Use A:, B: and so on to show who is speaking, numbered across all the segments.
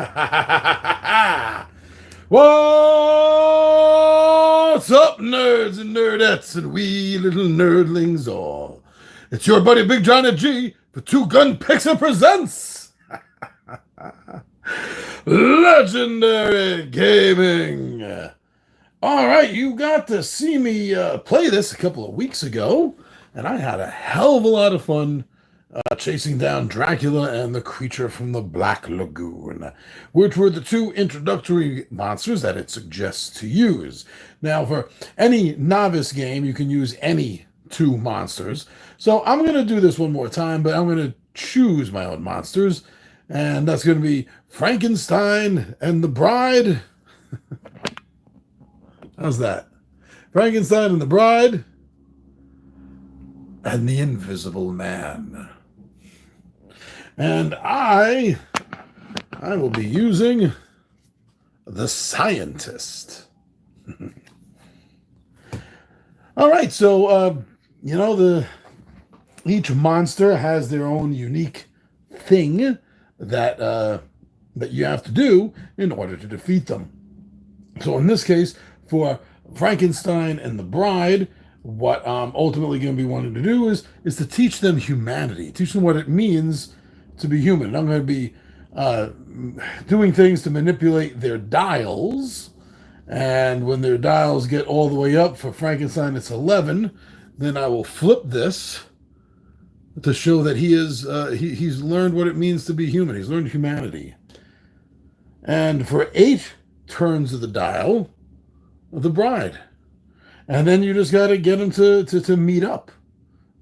A: What's up, nerds and nerdettes and wee little nerdlings all? It's your buddy Big John and G for Two Gun Pixie presents Legendary Gaming. All right, you got to see me play this a couple of weeks ago, and I had a hell of a lot of fun chasing down Dracula and the creature from the Black Lagoon, which were the two introductory monsters that it suggests to use. Now, for any novice game, you can use any two monsters. So I'm going to do this one more time, but I'm going to choose my own monsters, and that's going to be Frankenstein and the Bride. How's that? Frankenstein and the Bride and the Invisible Man. And I will be using the Scientist. All right, so each monster has their own unique thing that you have to do in order to defeat them. So in this case, for Frankenstein and the Bride, what I'm ultimately going to be wanting to do is to teach them humanity, teach them what it means to be human. And I'm going to be doing things to manipulate their dials. And when their dials get all the way up, for Frankenstein it's 11, then I will flip this to show that he's learned what it means to be human. He's learned humanity. And for 8 turns of the dial, the Bride. And then you just got to get them to meet up,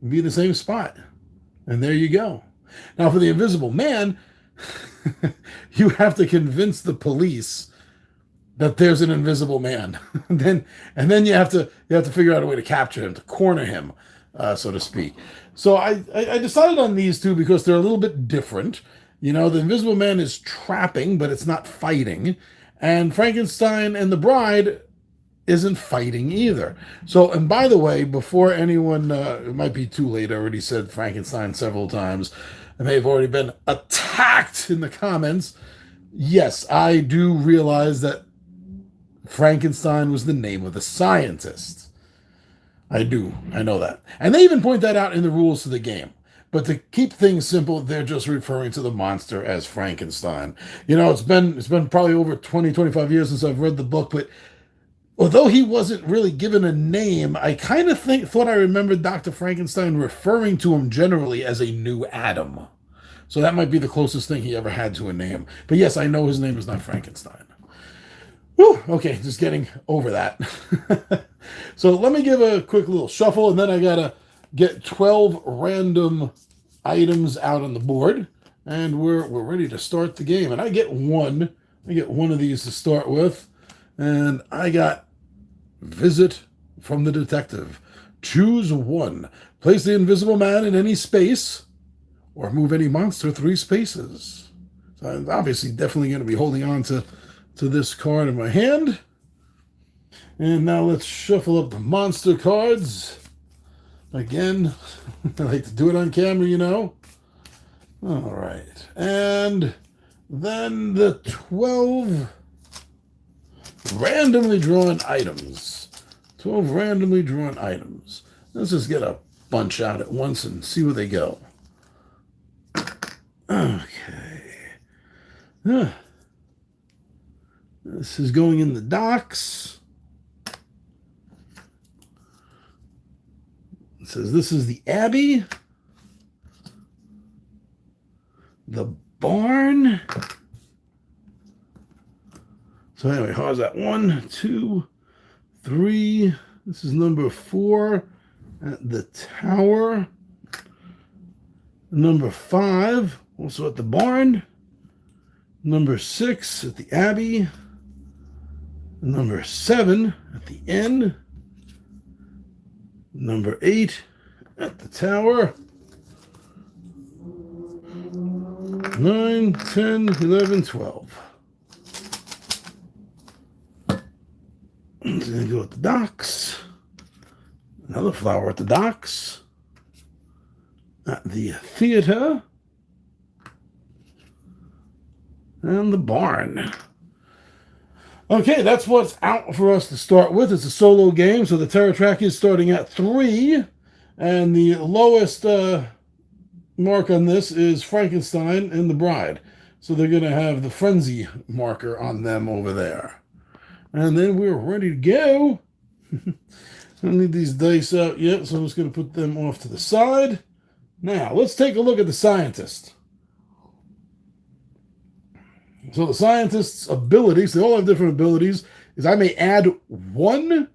A: be in the same spot. And there you go. Now, for the Invisible Man, you have to convince the police that there's an invisible man. and then you have to figure out a way to capture him, to corner him, so to speak. So I decided on these two because they're a little bit different. You know, the Invisible Man is trapping, but it's not fighting. And Frankenstein and the Bride isn't fighting either. So, and by the way, before anyone, it might be too late, I already said Frankenstein several times. I may have already been attacked in the comments. Yes, I do realize that Frankenstein was the name of the scientist. I know that. And they even point that out in the rules to the game. But to keep things simple, they're just referring to the monster as Frankenstein. You know, it's been probably over 20, 25 years since I've read the book, but although he wasn't really given a name, I kind of thought I remembered Dr. Frankenstein referring to him generally as a new Adam. So that might be the closest thing he ever had to a name. But yes, I know his name is not Frankenstein. Whew, okay, just getting over that. So let me give a quick little shuffle, and then I got to get 12 random items out on the board, and we're ready to start the game. And I get one of these to start with, and I got Visit from the Detective. Choose one. Place the Invisible Man in any space, or move any monster 3 spaces. So I'm obviously definitely going to be holding on to this card in my hand. And now let's shuffle up the monster cards. Again, I like to do it on camera, you know. All right. And then the 12 randomly drawn items. 12 randomly drawn items. Let's just get a bunch out at once and see where they go. Okay. This is going in the docks. It says this is the Abbey, the barn. So anyway, how's that? 1, 2, 3. This is number 4 at the tower. Number 5, also at the barn. Number 6 at the Abbey. Number 7 at the inn. Number 8 at the tower. 9, 10, 11, 12. Then go at the docks. Another flower at the docks. At the theater. and the barn. Okay, that's what's out for us to start with. It's a solo game, so the terror track is starting at 3, and the lowest mark on this is Frankenstein and the Bride. So they're going to have the frenzy marker on them over there. And then we're ready to go. I don't need these dice out yet, so I'm just going to put them off to the side. Now, let's take a look at the scientist. So the scientist's abilities, they all have different abilities, is I may add 1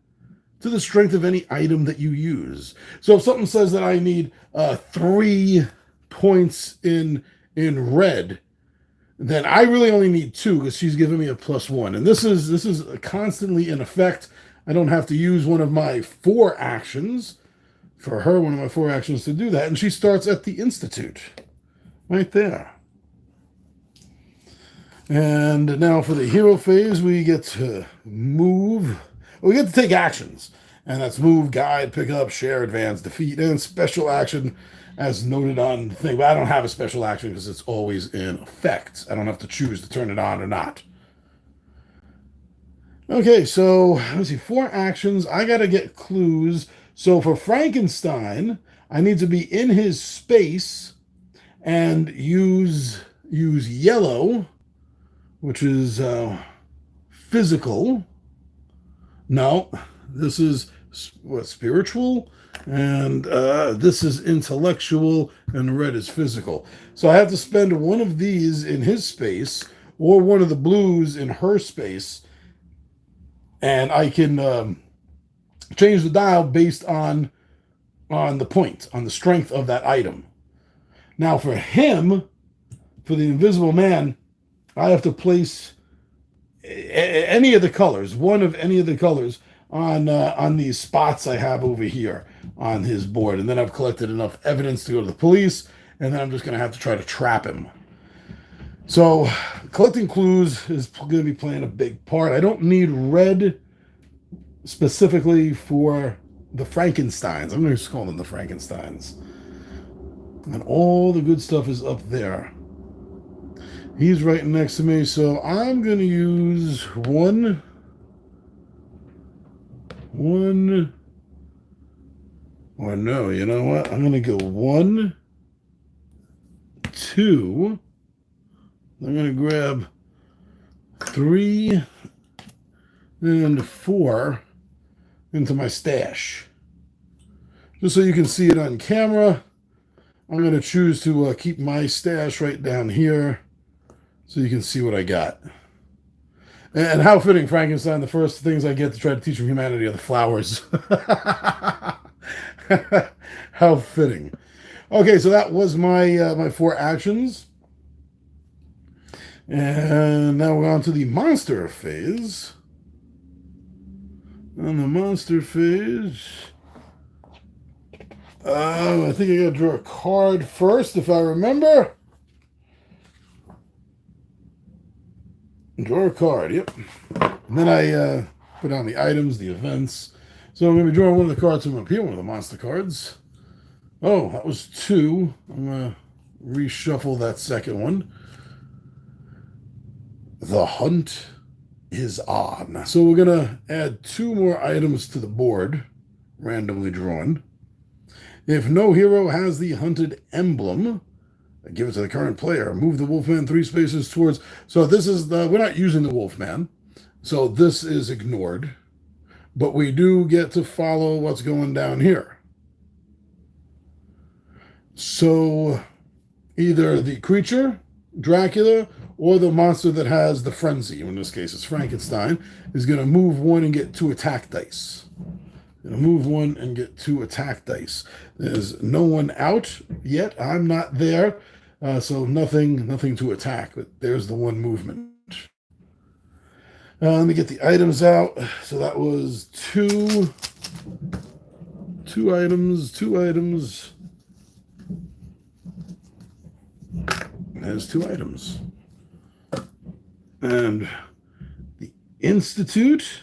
A: to the strength of any item that you use. So if something says that I need 3 points in red, then I really only need 2 because she's giving me a +1. And this is constantly in effect. I don't have to use one of my 4 actions for her, one of my 4 actions to do that. And she starts at the Institute, right there. And now for the hero phase, we get to move. We get to take actions. And that's move, guide, pick up, share, advance, defeat, and special action as noted on the thing. But I don't have a special action because it's always in effect. I don't have to choose to turn it on or not. Okay, so let's see, 4 actions. I got to get clues. So for Frankenstein, I need to be in his space and use yellow, which is physical. No, this is what, spiritual, and this is intellectual, and red is physical. So I have to spend one of these in his space or one of the blues in her space, and I can change the dial based on the point, on the strength of that item. Now for him, for the Invisible Man, I have to place any of the colors, one of any of the colors on these spots I have over here on his board. And then I've collected enough evidence to go to the police, and then I'm just going to have to try to trap him. So collecting clues is going to be playing a big part. I don't need red specifically for the Frankensteins. I'm going to just call them the Frankensteins. And all the good stuff is up there. He's right next to me, so I'm going to use one, or no, you know what? I'm going to go 1, 2. I'm going to grab 3 and 4 into my stash. Just so you can see it on camera, I'm going to choose to keep my stash right down here, so you can see what I got. And how fitting, Frankenstein, the first things I get to try to teach from humanity are the flowers. How fitting. Okay, so that was my my 4 actions. And now we're on to the monster phase. On the monster phase, I think I got to draw a card first, if I remember. Draw a card, yep. And then I put on the items, the events. So I'm going to be drawing one of the cards from up here, one of the monster cards. Oh, that was 2. I'm going to reshuffle that second one. The hunt is on. So we're going to add 2 more items to the board, randomly drawn. If no hero has the hunted emblem, give it to the current player. Move the Wolfman 3 spaces towards... So this is we're not using the Wolfman, so this is ignored. But we do get to follow what's going down here. So either the creature, Dracula, or the monster that has the frenzy, in this case it's Frankenstein, is going to move 1 and get 2 attack dice. Going to move 1 and get 2 attack dice. There's no one out yet. I'm not there. So nothing to attack, but there's the 1 movement. Let me get the items out. So that was 2 items. There's 2 items. And the Institute.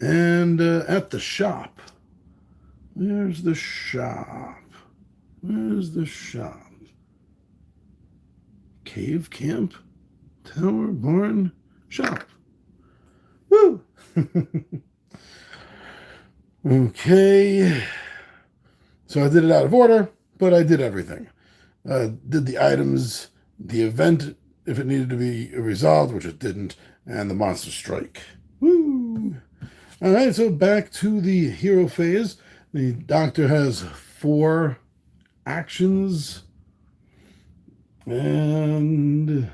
A: And at the shop. Where's the shop? Where's the shop? cave, camp, tower, barn, shop. Woo! Okay. So I did it out of order, but I did everything. Did the items, the event, if it needed to be resolved, which it didn't, and the monster strike. Woo! All right, so back to the hero phase. The doctor has 4 actions. And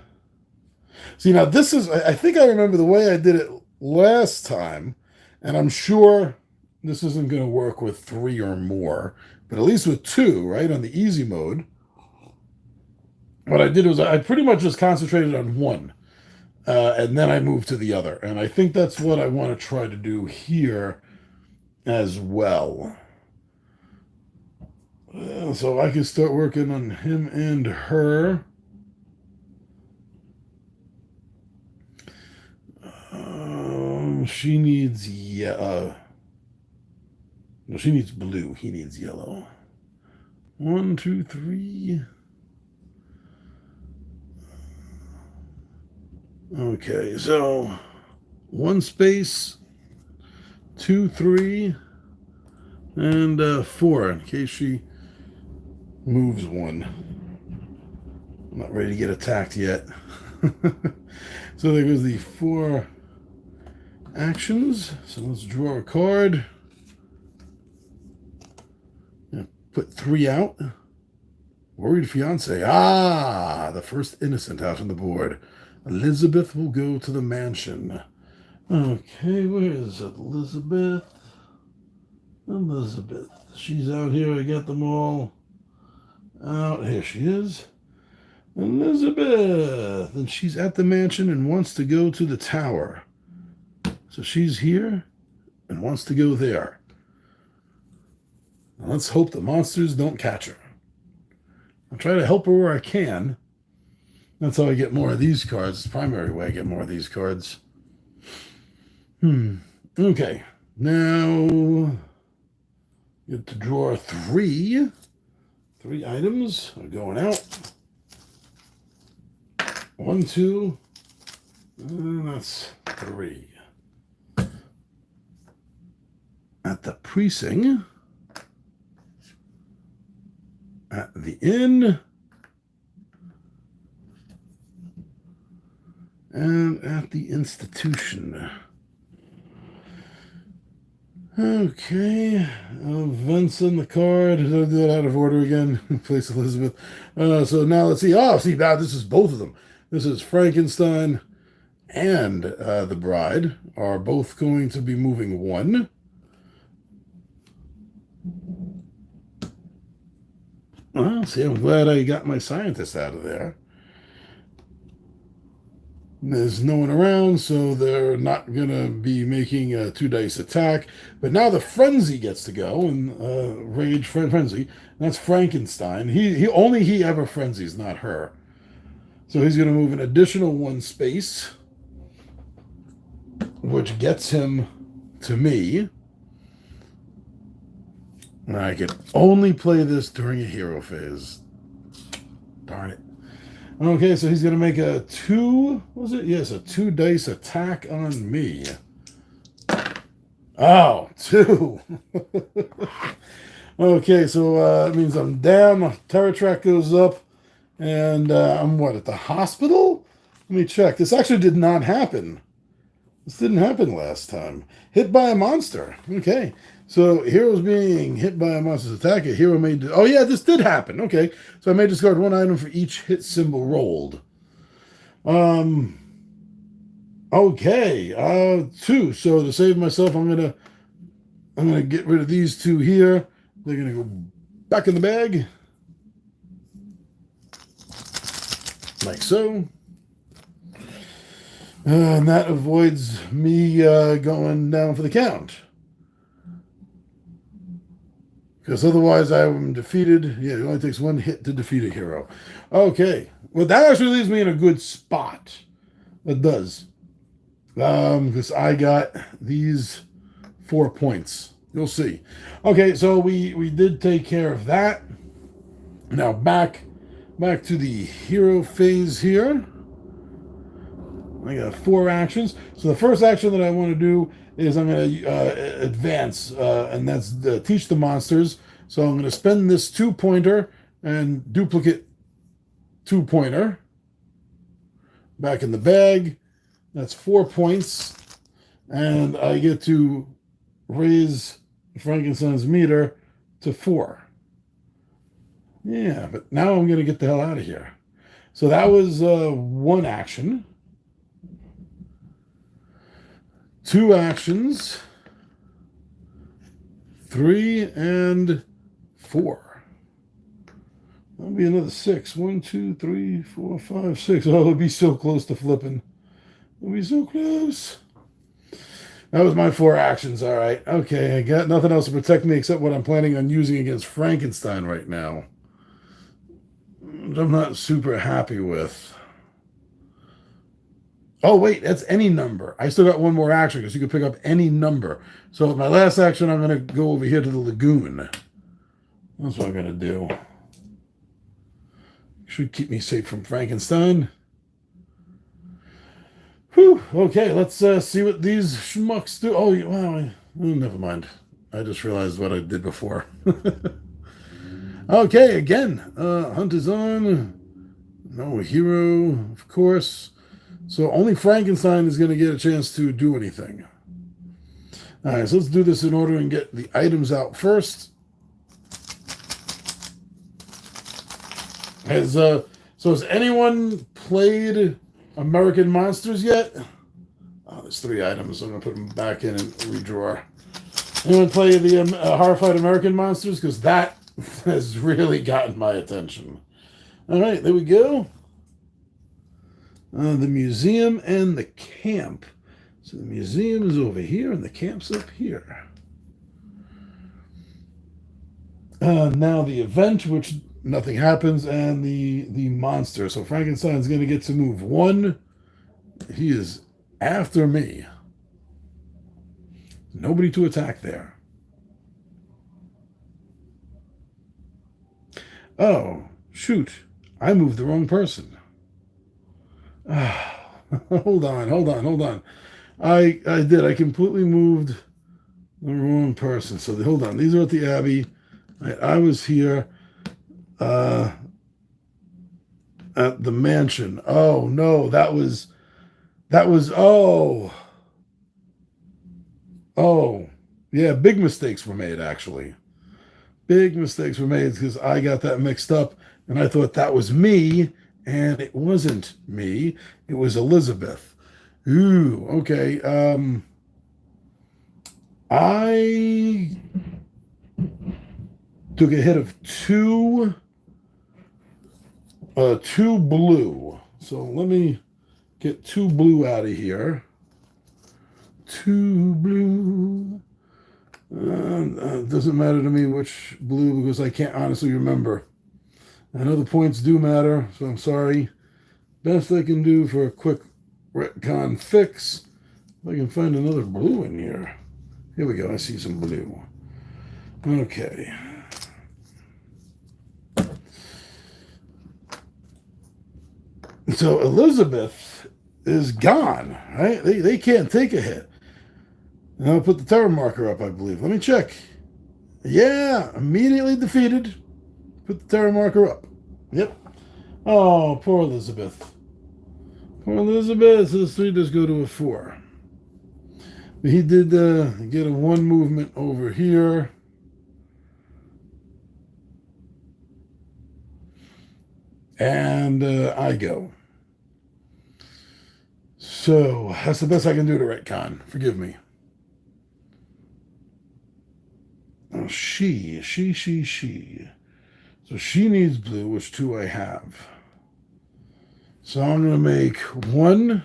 A: see, now this is, I think I remember the way I did it last time, and I'm sure this isn't going to work with 3 or more, but at least with 2, right, on the easy mode. What I did was I pretty much just concentrated on one, and then I moved to the other. And I think that's what I want to try to do here as well. So I can start working on him and her. She needs no, she needs blue. He needs yellow. 1, 2, 3. Okay, so 1 space, 2, 3, and 4 in case she moves 1. I'm not ready to get attacked yet. So there goes the 4 actions. So let's draw a card. Put 3 out. Worried fiance. Ah, the first innocent out on the board. Elizabeth will go to the mansion. Okay, where is Elizabeth? Elizabeth. She's out here. I got them all out. Here she is. Elizabeth. And she's at the mansion and wants to go to the tower. So she's here and wants to go there. Let's hope the monsters don't catch her. I'll try to help her where I can. That's how I get more of these cards. It's the primary way I get more of these cards. Okay. Now, get to draw 3. 3 items are going out. 1, 2, and that's 3. At the precinct. At the inn. And at the institution. Okay. Events on the card. Did I do that out of order again? Place Elizabeth. So now let's see. Oh, see, now this is both of them. This is Frankenstein and the bride are both going to be moving 1. Well, see, I'm glad I got my scientist out of there. There's no one around, so they're not going to be making a 2-dice attack. But now the frenzy gets to go, and rage frenzy. That's Frankenstein. He ever frenzies, not her. So he's going to move an additional 1 space, which gets him to me. And I can only play this during a hero phase. Darn it. Okay, so he's going to make a 2, was it? Yes, a 2-dice attack on me. Oh, 2. Okay, so it means I'm down, my terror track goes up, and I'm what, at the hospital? Let me check. This actually did not happen. This didn't happen last time. Hit by a monster. Okay. So hero's being hit by a monster's attack. A hero may... Oh, yeah, this did happen. Okay. So I may discard 1 item for each hit symbol rolled. Okay. 2. So to save myself, I'm gonna get rid of these 2 here. They're gonna go back in the bag. Like so. And that avoids me going down for the count. Because otherwise I'm defeated. Yeah, it only takes 1 hit to defeat a hero. Okay. Well, that actually leaves me in a good spot. It does. Because I got these 4 points. You'll see. Okay, so we did take care of that. Now back back to the hero phase here. I got 4 actions. So the first action that I want to do is I'm going to advance, and that's teach the monsters. So I'm going to spend this 2-pointer and duplicate 2-pointer back in the bag. That's 4 points, and I get to raise Frankenstein's meter to 4. Yeah, but now I'm going to get the hell out of here. So that was 1 action. 2 actions, 3 and 4. That'll be another 6. 1, 2, 3, 4, 5, 6. Oh, it'll be so close to flipping. It'll be so close. That was my 4 actions. All right. Okay, I got nothing else to protect me except what I'm planning on using against Frankenstein right now, which I'm not super happy with. Oh, wait, that's any number. I still got 1 more action because you can pick up any number. So with my last action, I'm going to go over here to the lagoon. That's what I'm going to do. Should keep me safe from Frankenstein. Whew. Okay, let's see what these schmucks do. Oh, well, never mind. I just realized what I did before. Okay, again, hunt is on. No hero, of course. So only Frankenstein is going to get a chance to do anything. All right, so let's do this in order and get the items out first. Has anyone played American Monsters yet? Oh, there's 3 items. I'm going to put them back in and redraw. Anyone play the Horrified American Monsters? Because that has really gotten my attention. All right, there we go. The museum and the camp. So the museum is over here and the camp's up here. Now the event, which nothing happens, and the monster. So Frankenstein's going to get to move 1. He is after me. Nobody to attack there. Oh, shoot. I moved the wrong person. Hold on. I did. I completely moved the wrong person. So hold on. These are at the Abbey. I was here at the mansion. Oh no, that was yeah, big mistakes were made actually. Big mistakes were made because I got that mixed up and I thought that was me. And it wasn't me. It was Elizabeth. Ooh, okay. I took a hit of 2 blue. So let me get 2 blue out of here. 2 blue. Doesn't matter to me which blue because I can't honestly remember. I know the points do matter, so I'm sorry. Best I can do for a quick retcon fix. If I can find another blue in here. Here we go. I see some blue. Okay. So Elizabeth is gone, right? They can't take a hit. And I'll put the terror marker up, I believe. Let me check. Yeah, immediately defeated. Put the terror marker up. Yep. Oh, poor Elizabeth. Poor Elizabeth. So the 3 does go to a 4. But he did get a 1 movement over here. And I go. So that's the best I can do to retcon. Forgive me. Oh, she. So she needs blue, which 2 I have. So I'm going to make 1.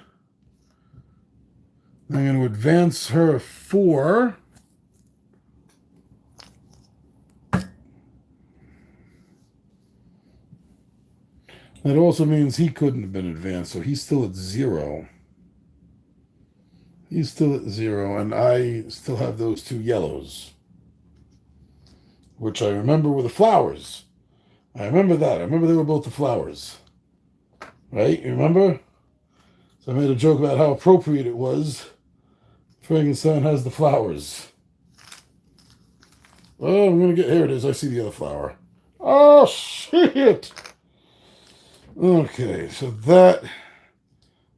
A: I'm going to advance her 4. That also means he couldn't have been advanced, so he's still at 0. He's still at 0, and I still have those 2 yellows, which I remember were the flowers. I remember that. I remember they were both the flowers. Right? You remember? So I made a joke about how appropriate it was. Frankenstein has the flowers. Oh, I'm going to get... Here it is. I see the other flower. Oh, shit! Okay, so that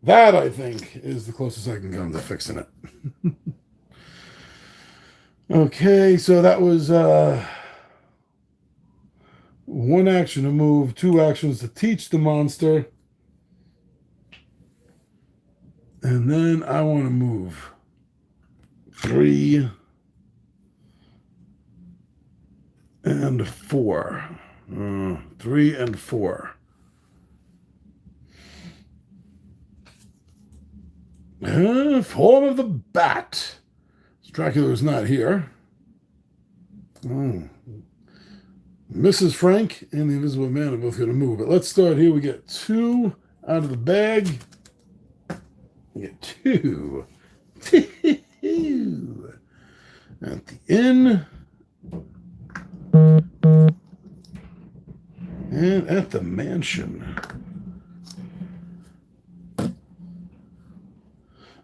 A: I think is the closest I can come to fixing it. Okay, so that was one action to move, 2 actions to teach the monster. And then I want to move 3 and 4. 3 and 4. Form of the bat. Dracula's not here. Oh. Mrs. Frank and the Invisible Man are both going to move. But let's start here. We get 2 out of the bag. We get 2. 2. At the inn. And at the mansion.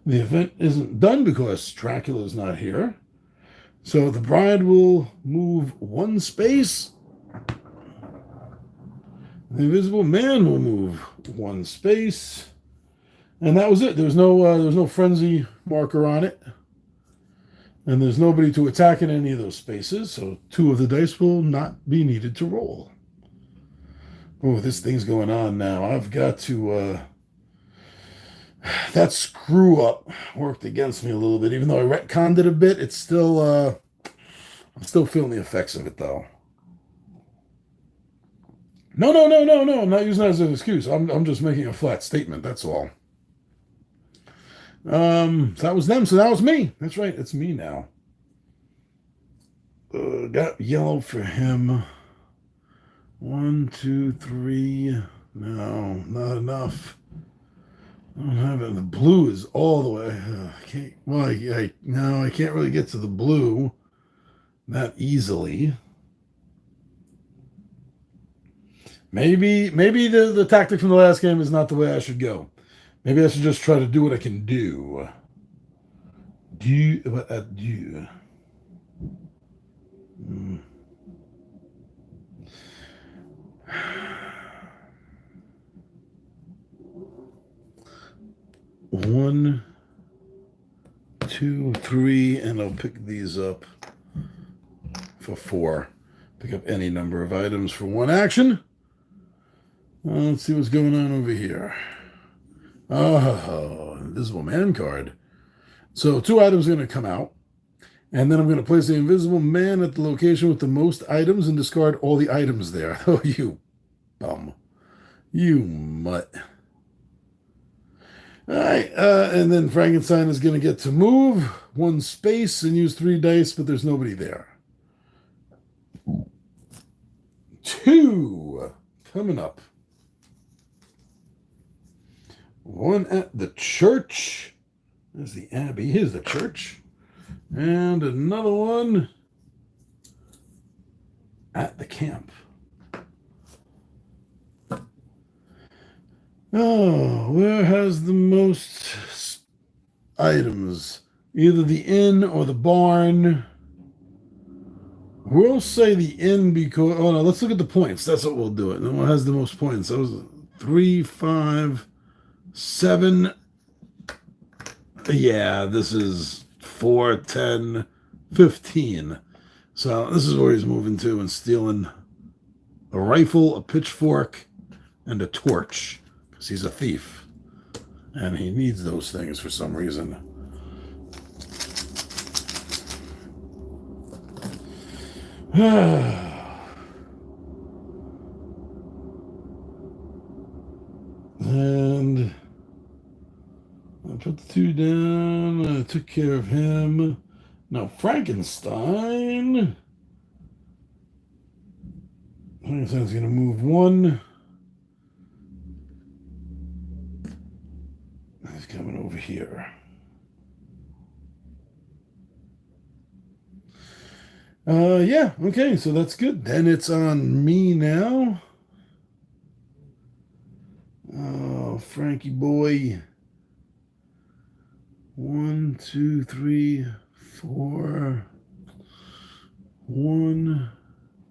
A: The event isn't done because Dracula's not here. So the bride will move 1 space. The Invisible Man will move 1 space. And that was it. There was no frenzy marker on it. And there's nobody to attack in any of those spaces. So 2 of the dice will not be needed to roll. Oh, this thing's going on now. I've got to... that screw up worked against me a little bit. Even though I retconned it a bit, it's still... I'm still feeling the effects of it, though. No. I'm not using that as an excuse. I'm just making a flat statement. That's all. So that was them. So that was me. That's right. It's me now. Got yellow for him. 1, 2, 3. No, not enough. I don't have it. The blue is all the way. I can't. Well, I can't really get to the blue that easily. Maybe the tactic from the last game is not the way I should go. Maybe I should just try to do what I can do. Do what I do. One, 2, 3, and I'll pick these up for 4. Pick up any number of items for 1 action. Let's see what's going on over here. Oh, Invisible Man card. So 2 items are going to come out. And then I'm going to place the Invisible Man at the location with the most items and discard all the items there. Oh, you bum. You mutt. All right. And then Frankenstein is going to get to move 1 space and use 3 dice, but there's nobody there. 2 coming up. 1 at the church. There's the Abbey. Here's the church. And another one at the camp. Oh, where has the most items? Either the inn or the barn. We'll say the inn because... Oh, no, let's look at the points. That's what we'll do it. And what has the most points? That was 3, 5, 7. Yeah, this is 4, 10, 15. So this is where he's moving to and stealing a rifle, a pitchfork, and a torch. Because he's a thief. And he needs those things for some reason. And I put the 2 down. I took care of him. Now Frankenstein. Frankenstein's going to move 1. He's coming over here. Yeah, okay, so that's good. Then it's on me now. Oh, Frankie boy. 1, 2, 3, 4. 1,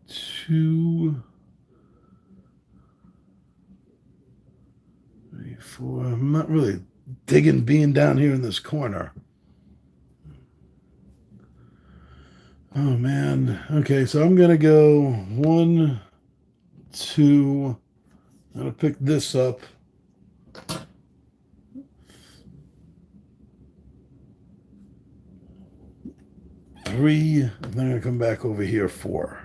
A: 2, 3, 4. I'm not really digging being down here in this corner. Oh man. Okay, so I'm gonna go 1, 2. I'm gonna pick this up. 3. And then I'm gonna come back over here 4.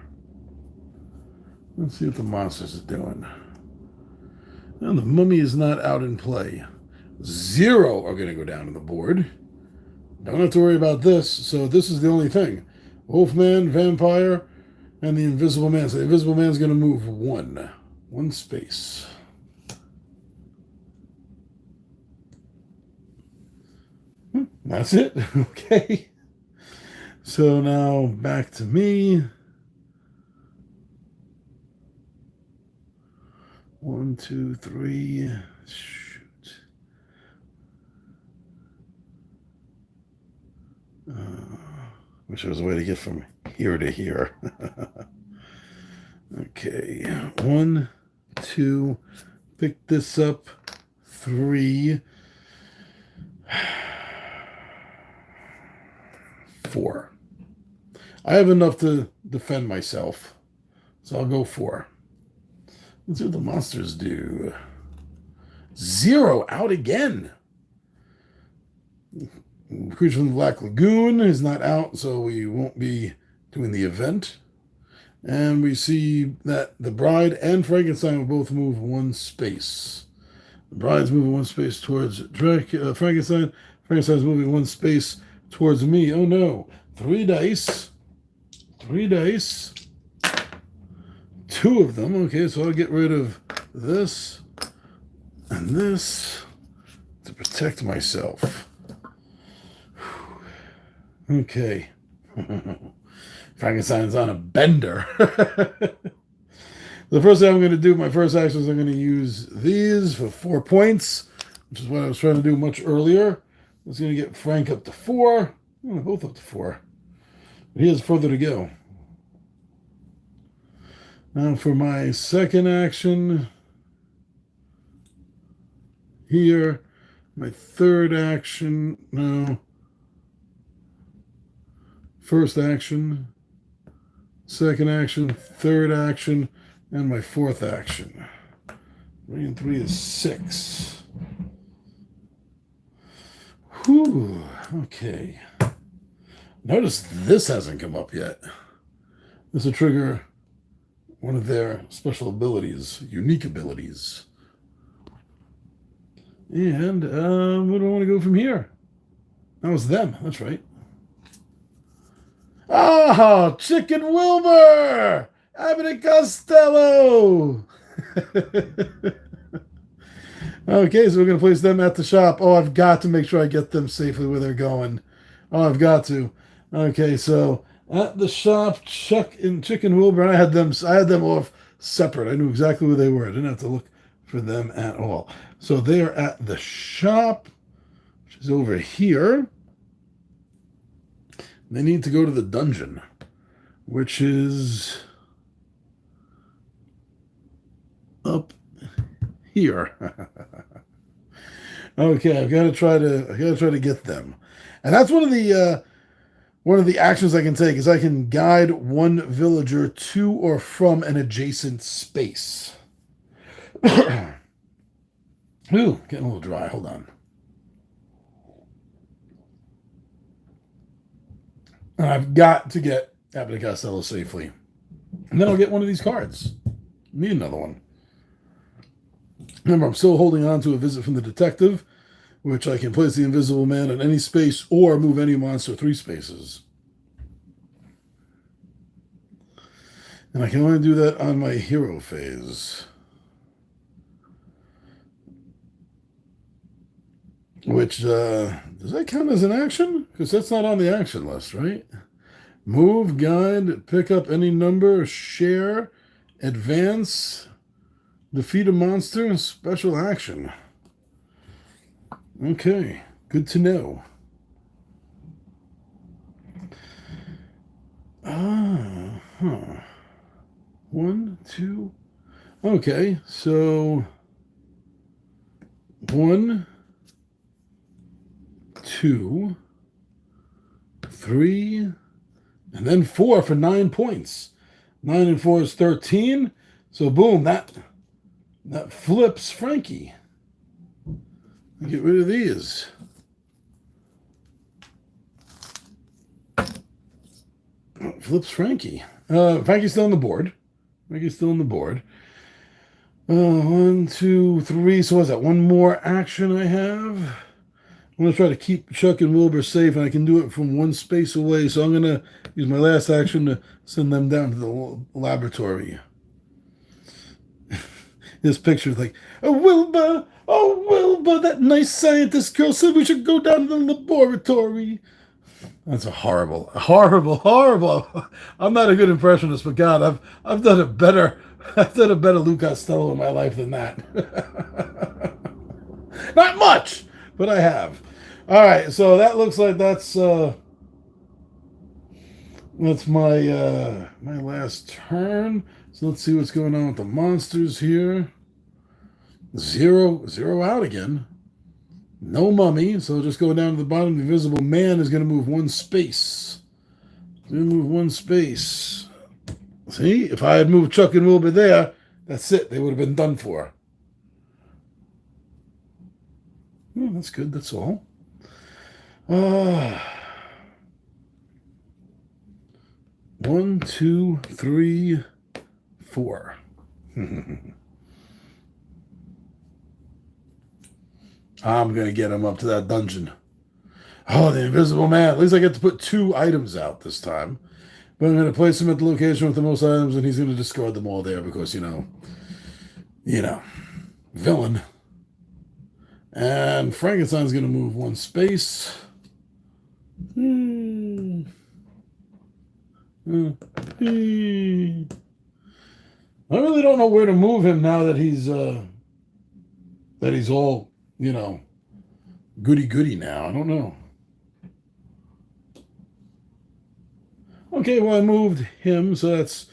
A: Let's see what the monsters are doing. Now the mummy is not out in play. 0 are gonna go down on the board. Don't have to worry about this. So this is the only thing. Wolfman, vampire, and the invisible man. So the invisible man is going to move 1 space. That's it. Okay. So now back to me. 1, 2, 3. Shoot. Wish there was a way to get from here to here. Okay. 1, 2. Pick this up. 3. 4. I have enough to defend myself, so I'll go 4. Let's see what the monsters do. 0 out again. Creature from the Black Lagoon is not out, so we won't be doing the event. And we see that the Bride and Frankenstein will both move 1 space. The Bride's moving 1 space towards Frankenstein. Frankenstein's moving 1 space towards me. Oh no. 3 dice. 3 dice. 2 of them. Okay, so I'll get rid of this and this to protect myself. Okay. Frankenstein's on a bender. The first thing I'm going to do, my first action is I'm going to use these for 4 points, which is what I was trying to do much earlier. It's going to get Frank up to 4. Both up to 4. But he has further to go. Now for my second action here, my third action, no. First action, second action, third action, and my fourth action. 3 and 3 is 6. Whew, okay. Notice this hasn't come up yet. This will trigger one of their special abilities, unique abilities. And where do I want to go from here? That was them, that's right. Ah, Chicken Wilbur! Abbott and Costello! Okay, so we're going to place them at the shop. Oh, I've got to make sure I get them safely where they're going. Oh, I've got to. Okay, so at the shop, Chuck and Chicken Wilbur, I had them off separate. I knew exactly where they were. I didn't have to look for them at all. So they are at the shop, which is over here. They need to go to the dungeon, which is up here. Okay, I've got to try to get them, and that's one of the actions I can take is I can guide one villager to or from an adjacent space. Ooh, getting a little dry. Hold on. And I've got to get Abbott and Costello safely. And then I'll get one of these cards. Need another one. Remember, I'm still holding on to a visit from the detective, which I can place the invisible man in any space or move any monster 3 spaces. And I can only do that on my hero phase. Which, does that count as an action? Because that's not on the action list, right? Move, guide, pick up any number, share, advance, defeat a monster, special action. Okay, good to know. Huh. 1, 2. Okay, so 1, 2, 3, and then 4 for 9 points. 9 and 4 is 13. So boom, that flips Frankie. Get rid of these. Flips Frankie. Frankie's still on the board. 1, 2, 3. So what's that? One more action I have. I'm going to try to keep Chuck and Wilbur safe, and I can do it from one space away. So I'm going to use my last action to send them down to the laboratory. This picture is like, oh, Wilbur, that nice scientist girl said we should go down to the laboratory. That's a horrible. I'm not a good impressionist, but God, I've done a better Lou Costello in my life than that. Not much, but I have. All right, so that looks like that's my last turn. So let's see what's going on with the monsters here. 0 out again. No mummy, so just go down to the bottom. The Invisible Man is going to move 1 space. See, if I had moved Chuck and Wilbur there, that's it. They would have been done for. Oh, that's good. That's all. 1, 2, 3, 4. I'm going to get him up to that dungeon. Oh, the Invisible Man. At least I get to put 2 items out this time. But I'm going to place him at the location with the most items, and he's going to discard them all there because, you know, villain. And Frankenstein's going to move 1 space. I really don't know where to move him now that he's all, goody now. I don't know. Okay, well, I moved him, so that's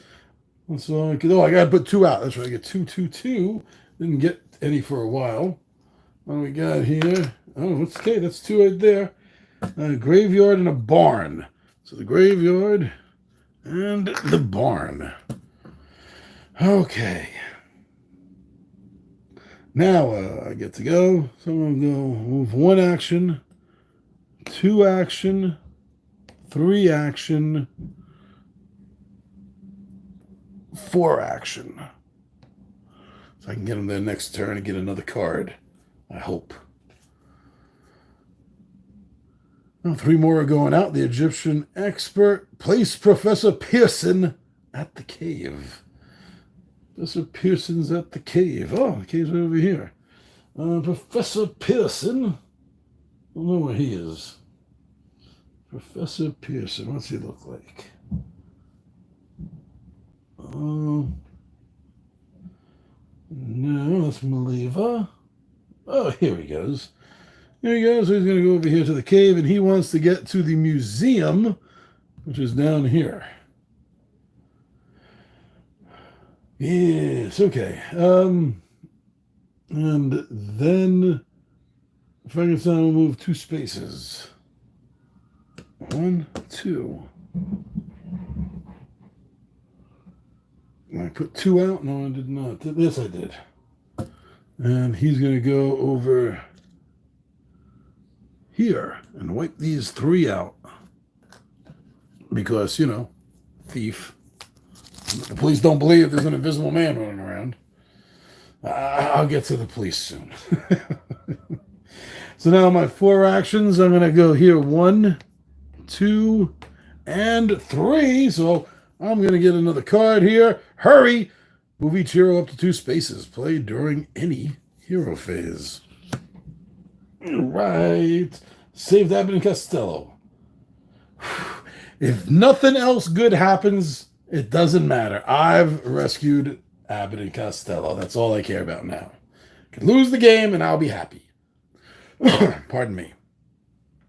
A: all I could. Oh, I got to put 2 out. That's right. I get 2, 2, 2. Didn't get any for a while. What do we got here? Oh, okay. That's 2 right there. A graveyard and a barn. So the graveyard and the barn. Okay. Now I get to go. So I'm going to go move 1 action, 2 action, 3 action, 4 action. So I can get him there next turn and get another card. I hope. Well, 3 more are going out. The Egyptian expert. Place Professor Pearson at the cave. Professor Pearson's at the cave. Oh, the cave's right over here. Professor Pearson. I don't know where he is. Professor Pearson. What's he look like? No, that's Maliva. Oh, here he goes. Here he goes. So he's going to go over here to the cave, and he wants to get to the museum, which is down here. Yes, okay. And then Frankenstein will move 2 spaces. 1, 2. I put 2 out? No, I did not. Yes, I did. And he's going to go over here and wipe these 3 out. Because, thief. The police don't believe there's an invisible man running around. I'll get to the police soon. So now my 4 actions, I'm going to go here. 1, 2, and 3. So I'm going to get another card here. Hurry! Move each hero up to 2 spaces. Play during any hero phase. Right. Saved Abbott and Costello. If nothing else good happens, it doesn't matter. I've rescued Abbott and Costello. That's all I care about now. I can lose the game and I'll be happy. Pardon me.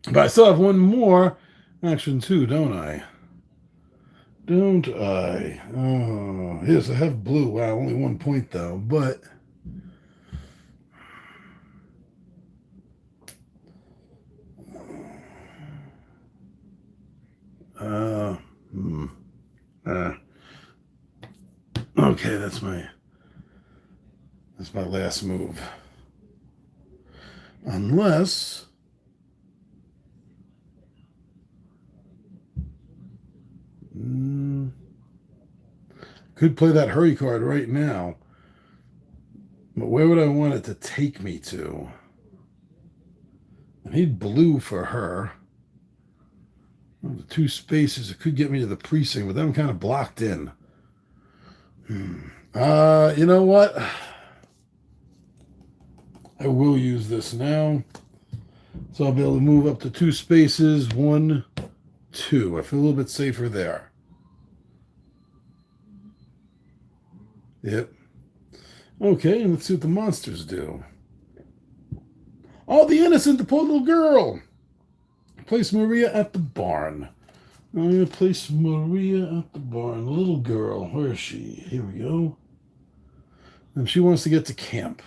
A: But I still have one more action too, don't I? Don't I? Oh, yes, I have blue. Wow, only 1 point though. But okay, that's my last move. Unless could play that hurry card right now. But where would I want it to take me to? I need blue for her. The 2 spaces, it could get me to the precinct, but then I'm kind of blocked in. You know what? I will use this now. So I'll be able to move up to 2 spaces. 1, 2. I feel a little bit safer there. Yep. Okay, and let's see what the monsters do. Oh, the innocent, the poor little girl. Place Maria at the barn. I'm going to place Maria at the barn. The little girl. Where is she? Here we go. And she wants to get to camp.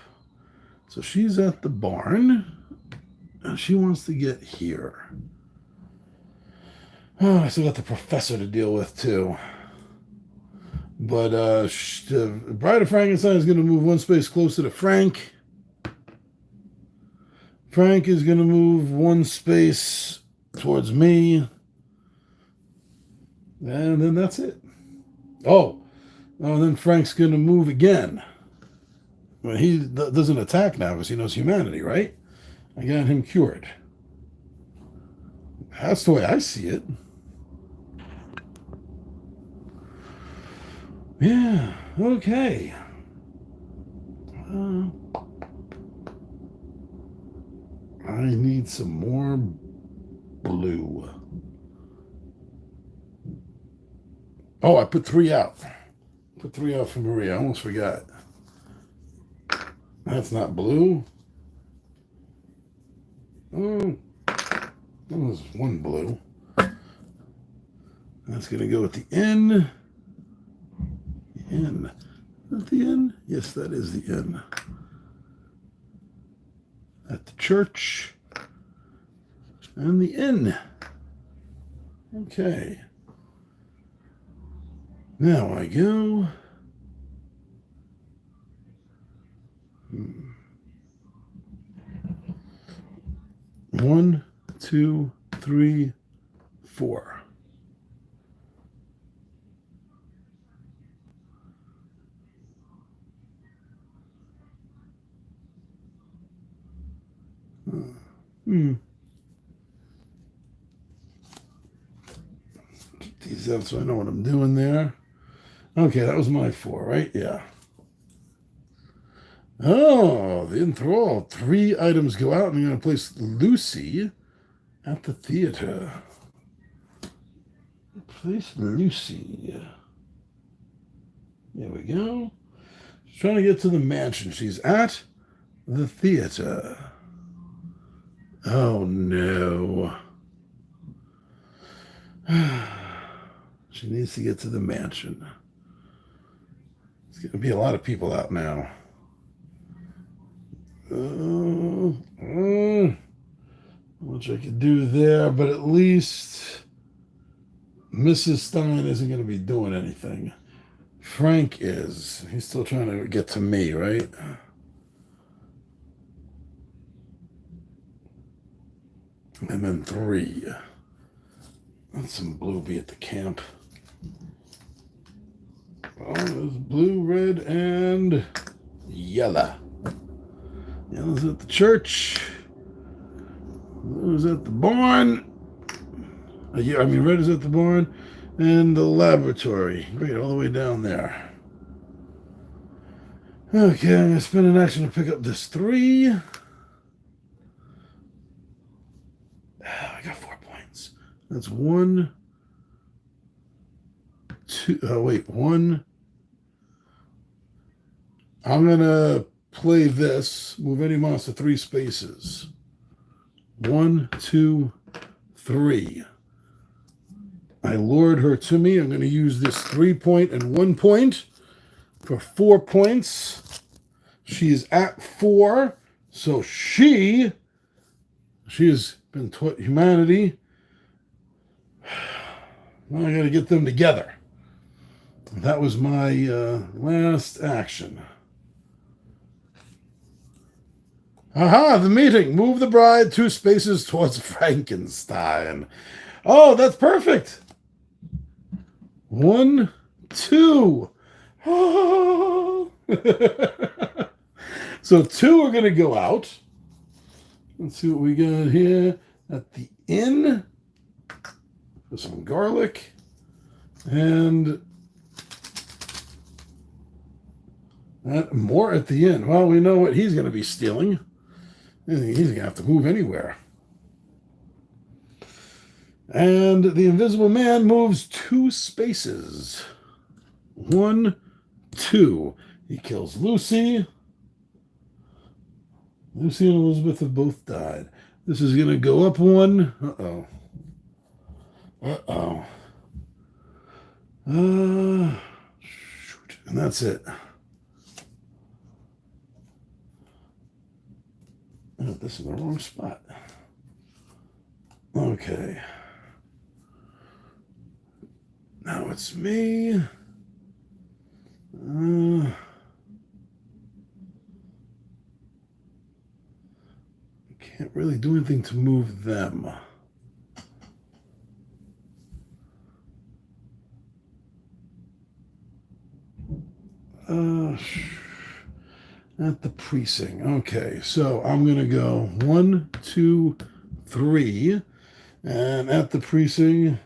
A: So she's at the barn. And she wants to get here. Oh, I still got the professor to deal with, too. But the Bride of Frankenstein is going to move 1 space closer to Frank. Frank is going to move 1 space towards me. And then that's it. Oh, then Frank's going to move again. Well, he doesn't attack now because he knows humanity, right? I got him cured. That's the way I see it. Yeah, okay. I need some more blue. Oh, I put 3 out. Put 3 out for Maria. I almost forgot. That's not blue. Oh, that was 1 blue. That's going to go at the N. N. Is that the N? Yes, that is the N. At the church. And the N. Okay. Now I go. 1, 2, 3, 4. Keep these out so I know what I'm doing there. Okay, that was my 4, right? Yeah. Oh, the enthrall. 3 items go out, and I'm going to place Lucy at the theater. Place Lucy. There we go. She's trying to get to the mansion. She's at the theater. Oh, no. She needs to get to the mansion. There's going to be a lot of people out now. Which I could do there, but at least Mrs. Stein isn't going to be doing anything. Frank is. He's still trying to get to me, right? And then 3. Let some blue be at the camp. Oh, there's blue, red, and yellow. Yellow's at the church. Blue's at the barn. Red is at the barn. And the laboratory. Great, all the way down there. Okay, I'm going to spend an action to pick up this 3. I got 4 points. That's 1, two. Oh, wait, one. I'm going to play this. Move any monster 3 spaces. 1, 2, 3. I lured her to me. I'm going to use this 3-point and 1 point for 4 points. She's at 4. So she has been taught humanity. Now I got to get them together. That was my last action. Aha, the meeting. Move the bride 2 spaces towards Frankenstein. Oh, that's perfect. 1, 2. Oh. So 2 are going to go out. Let's see what we got here at the inn. For some garlic. And more at the inn. Well, we know what he's going to be stealing. He's going to have to move anywhere. And the Invisible Man moves 2 spaces. 1, 2. He kills Lucy. Lucy and Elizabeth have both died. This is going to go up 1. Uh-oh. Uh-oh. Shoot. And that's it. Oh, this is the wrong spot. Okay. Now it's me. Can't really do anything to move them. At the precinct. Okay, so I'm going to go 1, 2, 3. And at the precinct,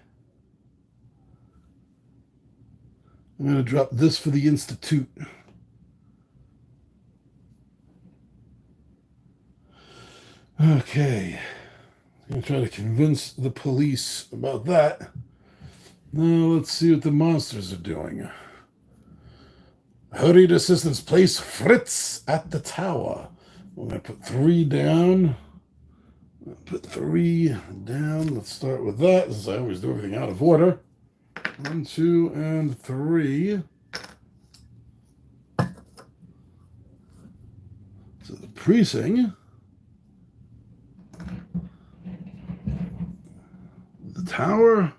A: I'm going to drop this for the Institute. Okay. I'm going to try to convince the police about that. Now let's see what the monsters are doing. Hurried assistance, place Fritz at the tower. We're going to put 3 down. Put 3 down. Let's start with that, since I always do everything out of order. 1, 2, and 3. So the precinct. The tower.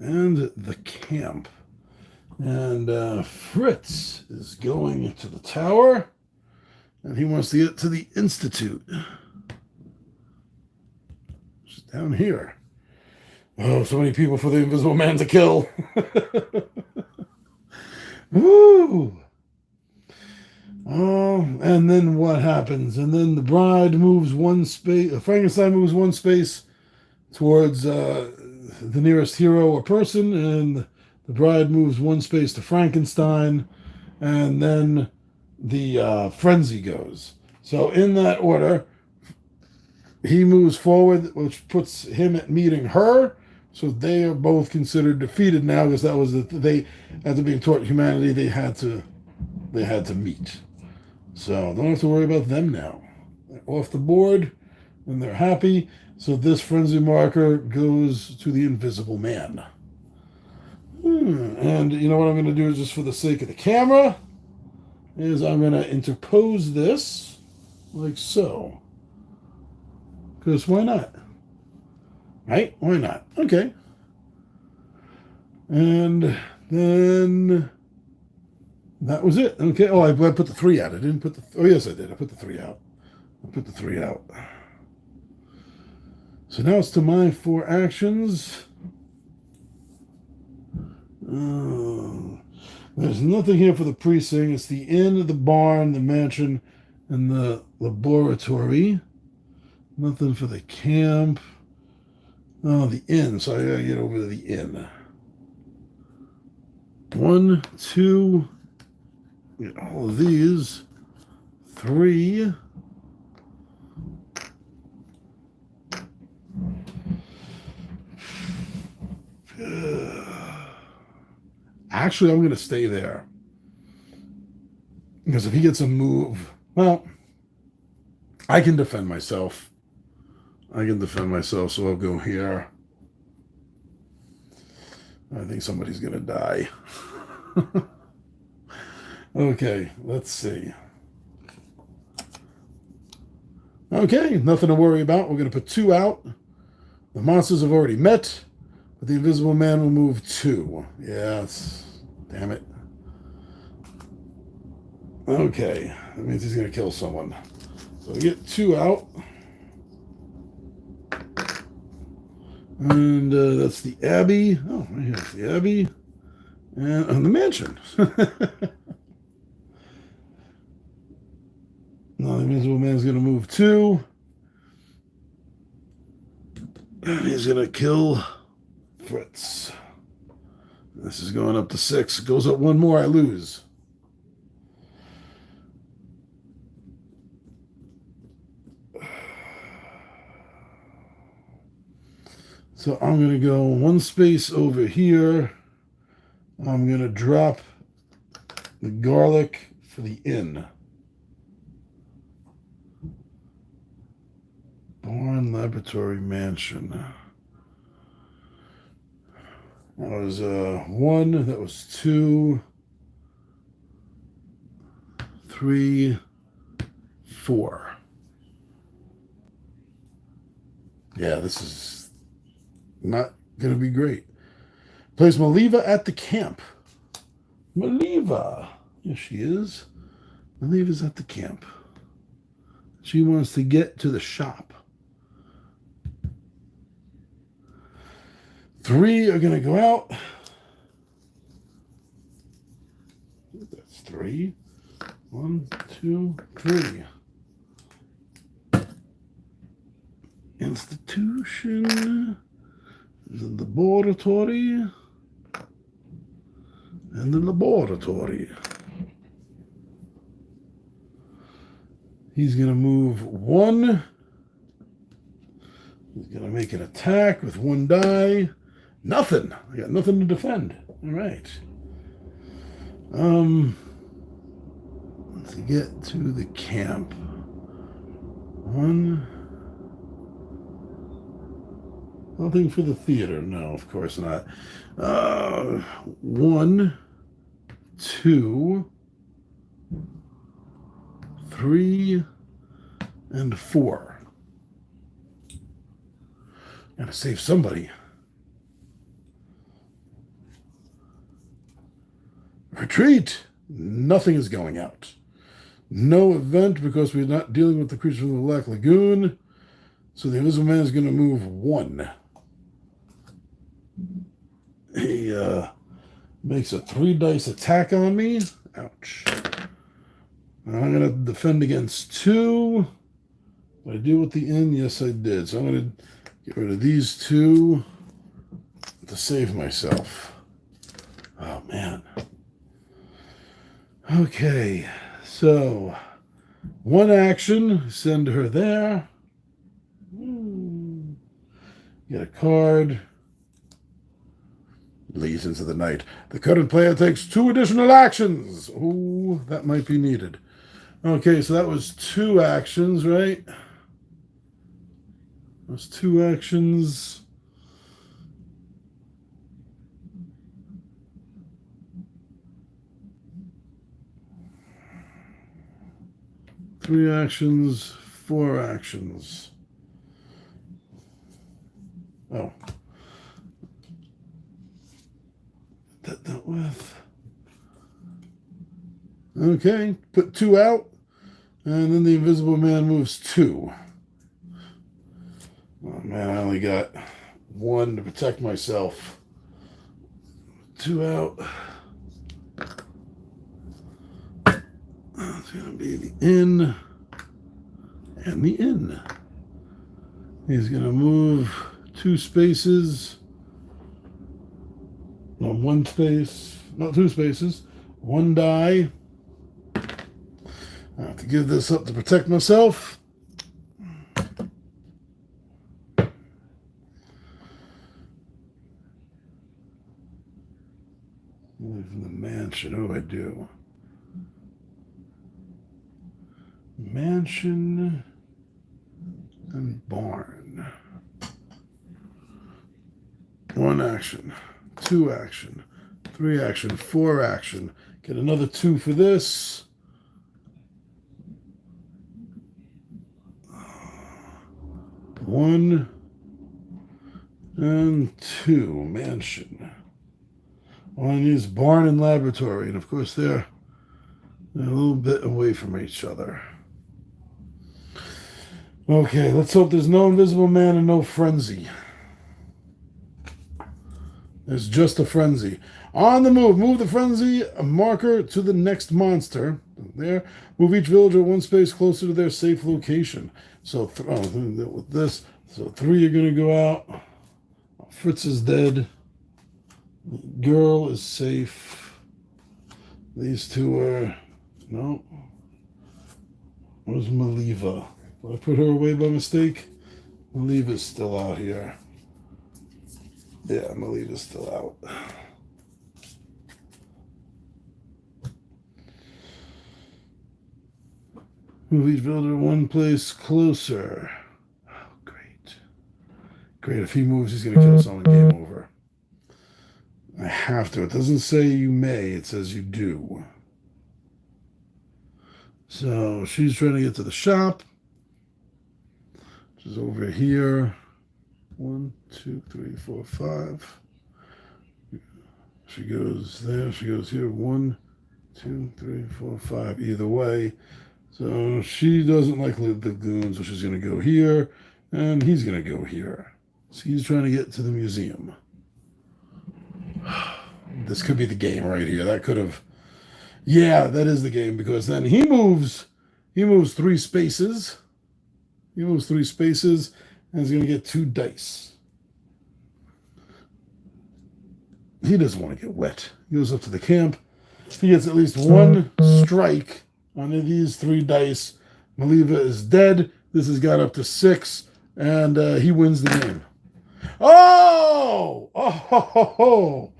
A: And the camp. And Fritz is going to the tower, and he wants to get to the Institute. It's down here. Oh, so many people for the Invisible Man to kill. Woo! Oh, and then what happens? And then the bride moves 1 space, Frankenstein moves 1 space towards the nearest hero or person, and the bride moves 1 space to Frankenstein, and then the frenzy goes. So in that order, he moves forward, which puts him at meeting her. So they are both considered defeated now, because that was they, after being taught humanity, they had to meet. So don't have to worry about them now. They're off the board, and they're happy. So this frenzy marker goes to the Invisible Man. And you know what I'm going to do, just for the sake of the camera, is I'm going to interpose this like so. Because why not? Right? Why not? Okay. And then that was it. Okay. Oh, I put the 3 out. I didn't put the... Oh, yes, I did. I put the 3 out. I put the 3 out. So now it's to my 4 actions. There's nothing here for the precinct. It's the inn, the barn, the mansion, and the laboratory. Nothing for the camp. Oh, the inn. So I gotta get over to the inn. 1, 2. Get all of these. 3. Actually, I'm going to stay there. Because if he gets a move, well, I can defend myself. So I'll go here. I think somebody's going to die. Okay, let's see. Okay, nothing to worry about. We're going to put 2 out. The monsters have already met, but the Invisible Man will move 2. Yes. Damn it. Okay, that means he's going to kill someone. So we get 2 out. And that's the Abbey. Oh, right here's the Abbey. And the mansion. Now the Invisible Man's going to move 2. And he's going to kill Fritz. This is going up to 6. It goes up 1 more, I lose. So I'm going to go 1 space over here. I'm going to drop the garlic for the inn. Barn Laboratory Mansion. That was 1. That was 2, 3, 4. Yeah, this is not going to be great. Place Maliva at the camp. Maliva. Yes, she is. Maliva's at the camp. She wants to get to the shop. 3 are going to go out. That's 3. 1, 2, 3. Institution. The laboratory. And the laboratory. He's going to move 1. He's going to make an attack with 1 die. Nothing. I got nothing to defend. All right. Let's get to the camp. 1. Nothing for the theater. No, of course not. 1, 2, 3, and 4. Gotta save somebody. Retreat! Nothing is going out. No event because we're not dealing with the creature from the Black Lagoon. So the Invisible Man is going to move 1. He makes a 3-dice attack on me. Ouch. I'm going to defend against 2. Did I deal with the inn? Yes, I did. So I'm going to get rid of these 2 to save myself. Oh, man. Okay, so 1 action, send her there. Get a card. Leads into the night. The current player takes 2 additional actions. Ooh, that might be needed. Okay, so that was 2 actions, right? Those 2 actions. Three actions, 4 actions. Oh. That dealt with. Okay, put 2 out, and then the Invisible Man moves 2. Oh man, I only got 1 to protect myself. 2 out. It's going to be the inn and the inn. He's going to move 2 spaces. No, 1 space. Not 2 spaces. 1 die. I have to give this up to protect myself. mansion. What do I do? Mansion and barn. 1 action, 2 action, 3 action, 4 action. Get another 2 for this. 1 and 2. Mansion. All I need is barn and laboratory. And of course they're a little bit away from each other. Okay, let's hope there's no invisible man and no frenzy. There's just a frenzy. On the move. Move the frenzy marker to the next monster. There. Move each villager 1 space closer to their safe location. So, with this. So 3 are going to go out. Fritz is dead. Girl is safe. These 2 are... No. Where's Maliva? Did I put her away by mistake? Maliva's still out here. Yeah, Maliva's still out. Move each builder 1 place closer. Oh, great. Great. If he moves, he's going to kill someone. Game over. I have to. It doesn't say you may. It says you do. So she's trying to get to the shop. Which is over here. 1, 2, 3, 4, 5. She goes there. She goes here. 1, 2, 3, 4, 5. Either way. So she doesn't like the goons, so she's going to go here. And he's going to go here. So he's trying to get to the museum. This could be the game right here. That could have... Yeah, that is the game, because then he moves 3 spaces. He moves 3 spaces, and he's going to get 2 dice. He doesn't want to get wet. He goes up to the camp. He gets at least 1 strike on these 3 dice. Maliva is dead. This has got up to 6, and he wins the game. Oh! Oh, ho, ho, ho.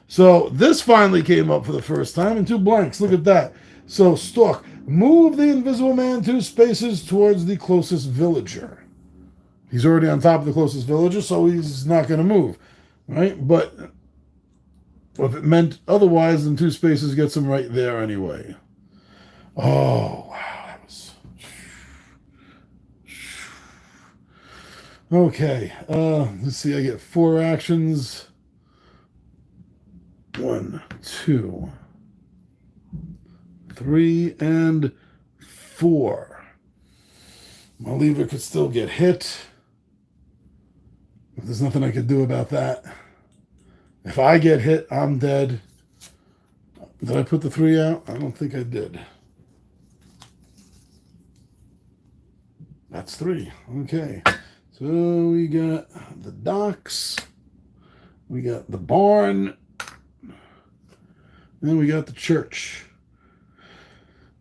A: So this finally came up for the first time, and 2 blanks. Look at that. So, Stork, move the invisible man 2 spaces towards the closest villager. He's already on top of the closest villager, so he's not going to move. Right? But if it meant otherwise, then 2 spaces gets him right there anyway. Oh, wow. That was... Okay. Let's see. I get 4 actions. 1, 2, 3, and 4. Maliva could still get hit. But there's nothing I could do about that. If I get hit, I'm dead. Did I put the 3 out? I don't think I did. That's 3. Okay. So we got the docks. We got the barn. And we got the church.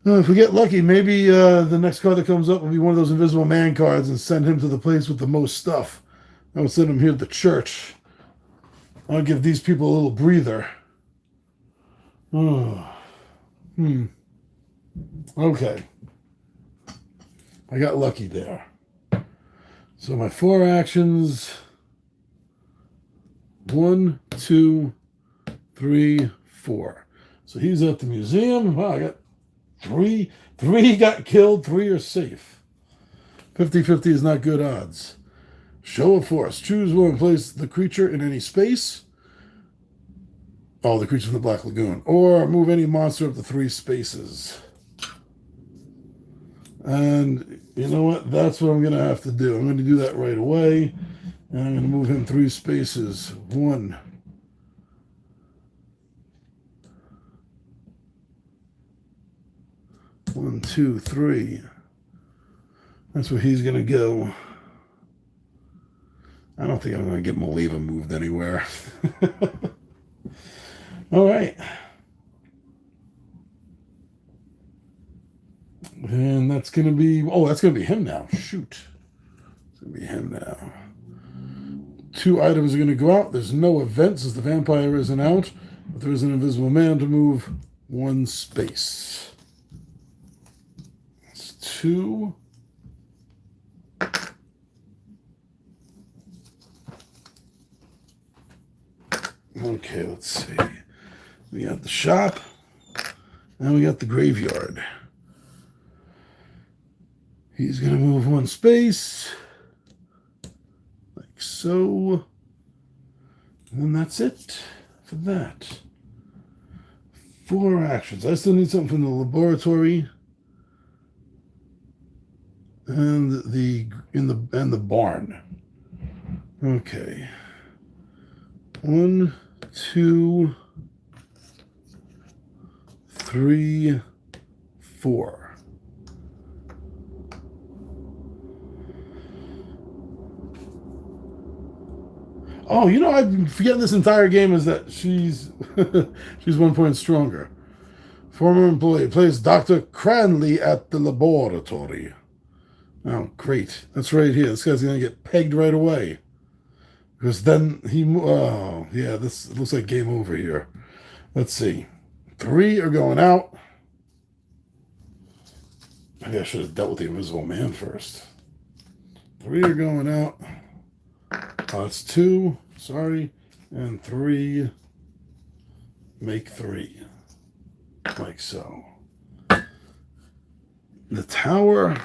A: If we get lucky, maybe the next card that comes up will be one of those invisible man cards and send him to the place with the most stuff. I would send him here to the church. I'll give these people a little breather. Oh. Okay. I got lucky there. So my 4 actions. 1, 2, 3, 4. So he's at the museum. Wow, I got 3. 3 got killed. 3 are safe. 50-50 is not good odds. Show of force. Choose one and place the creature in any space. Oh, the creature from the Black Lagoon. Or move any monster up to 3 spaces. And you know what? That's what I'm going to have to do. I'm going to do that right away. And I'm going to move him 3 spaces. 1. 1, 2, 3. That's where he's going to go. I don't think I'm going to get Maliva moved anywhere. All right. And that's going to be... Oh, that's going to be him now. Shoot. It's going to be him now. 2 items are going to go out. There's no event since the vampire isn't out. But there is an invisible man to move 1 space. That's 2. Okay, let's see. We got the shop, and we got the graveyard. He's going to move 1 space, like so. And that's it for that. 4 actions. I still need something from the laboratory and the barn. Okay. 1, 2, 3, 4. Oh, you know, I've been forgetting this entire game is that she's 1 point stronger. Former employee plays Dr. Cranley at the laboratory. Oh, great. That's right here. This guy's going to get pegged right away. Because then oh, yeah, this looks like game over here. Let's see. 3 are going out. Maybe I should have dealt with the invisible man first. 3 are going out. Oh, that's 2. Sorry. And 3. Make 3. Like so. The tower.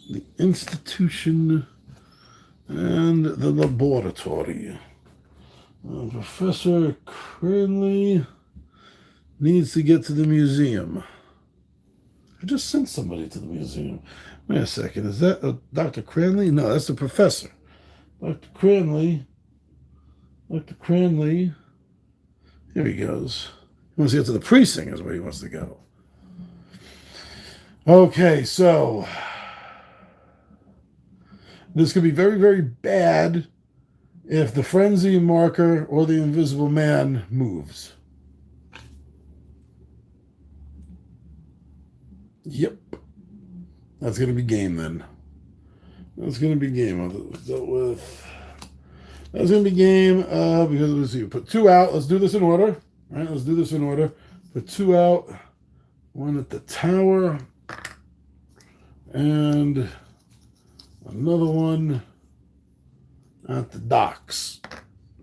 A: The institution. And the laboratory. Professor Cranley needs to get to the museum. I just sent somebody to the museum. Wait a second. Is that Dr. Cranley? No, that's the professor. Dr. Cranley. Dr. Cranley. Here he goes. He wants to get to the precinct is where he wants to go. Okay, so this could be very, very bad if the frenzy marker or the invisible man moves. Yep. That's going to be game then. That's going to be game. That's going to be game because let's see. Put 2 out. Let's do this in order. All right, let's do this in order. Put 2 out. 1 at the tower. And another one at the docks.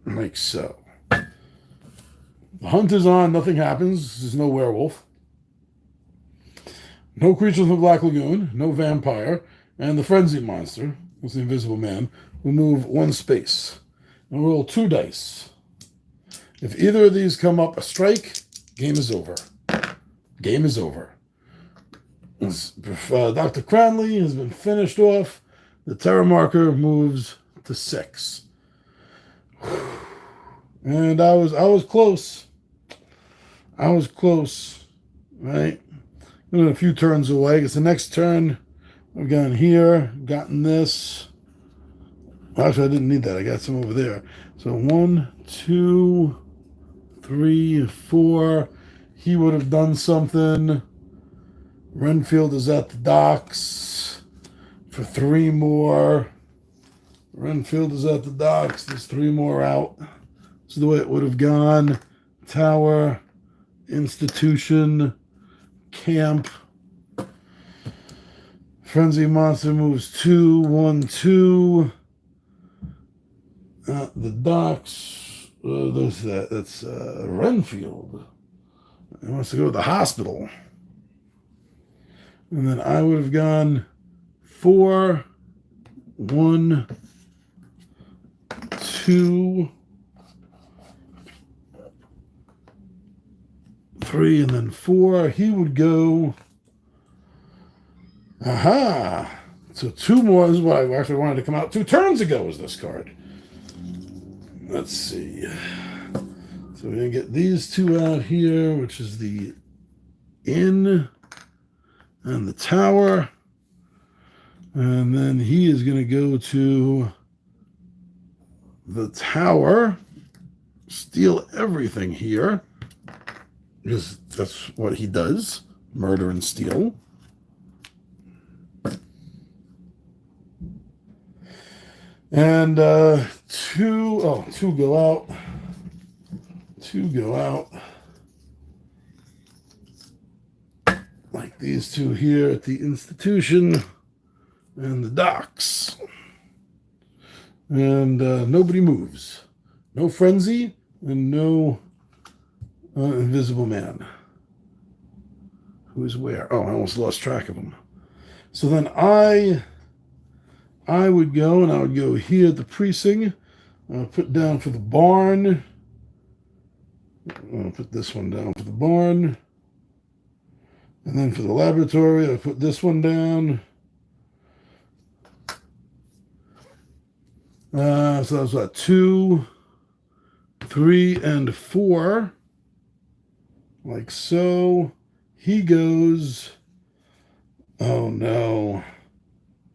A: Like so. The hunt is on. Nothing happens. There's no werewolf. No creatures from the Black Lagoon. No vampire. And the frenzy monster, who's the invisible man, will move 1 space. And roll 2 dice. If either of these come up a strike, game is over. Game is over. Dr. Cranley has been finished off. The terror marker moves to 6. And I was close. I was close. Right? A few turns away. It's the next turn. I've gone here, gotten this. Actually, I didn't need that. I got some over there. So 1, 2, 3, 4. He would have done something. Renfield is at the docks for 3 more. Renfield is at the docks. There's 3 more out. This is the way it would have gone. Tower, institution, camp. Frenzy monster moves 2, 1, 2. The docks. That's Renfield. He wants to go to the hospital. And then I would have gone 4, 1, 2, 3, and then 4. He would go. Aha! So 2 more is what I actually wanted to come out 2 turns ago was this card. Let's see. So we're going to get these 2 out here, which is the inn and the tower. And then he is going to go to the tower, steal everything here, because that's what he does, murder and steal. And 2 go out. two go out. Like these two here at the institution and the docks. And nobody moves. No frenzy and no invisible man. Who's where? Oh, I almost lost track of him. So then I would go, and I would go here at the precinct. I'll put down for the barn. I'll put this one down for the barn. And then for the laboratory, I'll put this one down. So that was what, 2, 3, and 4. Like so. He goes. Oh no.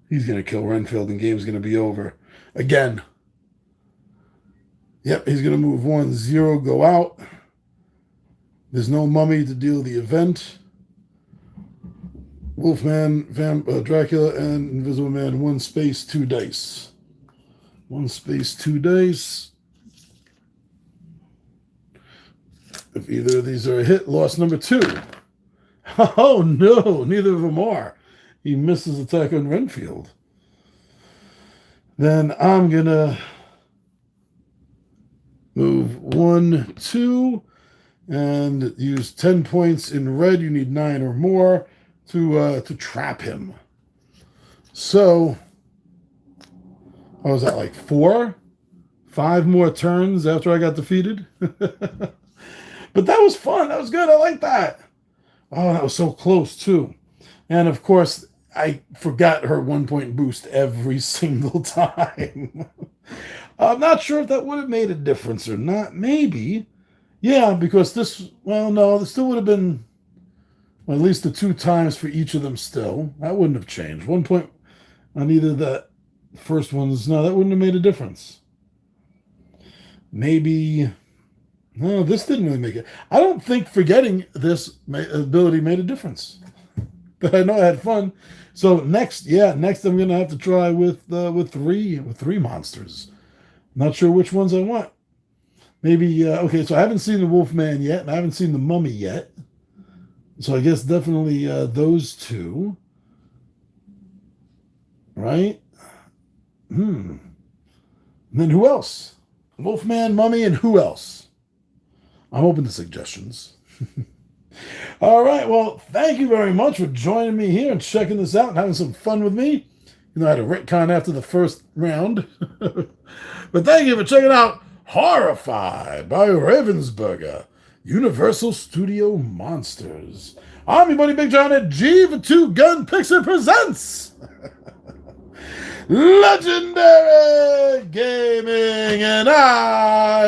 A: He's going to kill Renfield and game's going to be over. Again. Yep, he's going to move 1, 0, go out. There's no mummy to deal the event. Wolfman, Dracula, and Invisible Man, 1 space, 2 dice. 1 space, 2 dice. If either of these are a hit, loss number 2. Oh no, neither of them are. He misses attack on Renfield. Then I'm going to move 1, 2, and use 10 points in red. You need 9 or more to trap him. So, what was that, like 4? 5 more turns after I got defeated? But that was fun. That was good. I like that. Oh, that was so close, too. And, of course, I forgot her 1-point boost every single time. I'm not sure if that would have made a difference or not. Maybe. Yeah, because this, well, no, this still would have been at least the 2 times for each of them still. That wouldn't have changed. 1 point on either the first ones. No, that wouldn't have made a difference. Maybe, no, this didn't really make it. I don't think forgetting this ability made a difference. But I know I had fun. So next I'm going to have to try with 3 monsters. Not sure which ones I want. Maybe, okay, so I haven't seen the Wolfman yet, and I haven't seen the Mummy yet. So I guess definitely those 2. Right? And then who else? Wolfman, Mummy, and who else? I'm open to suggestions. All right, well, thank you very much for joining me here and checking this out and having some fun with me. You know, I had a retcon after the first round. But thank you for checking out Horrified by Ravensburger, Universal Studio Monsters. I'm your buddy Big John at G for 2 Gun Pixie presents Legendary Gaming, and I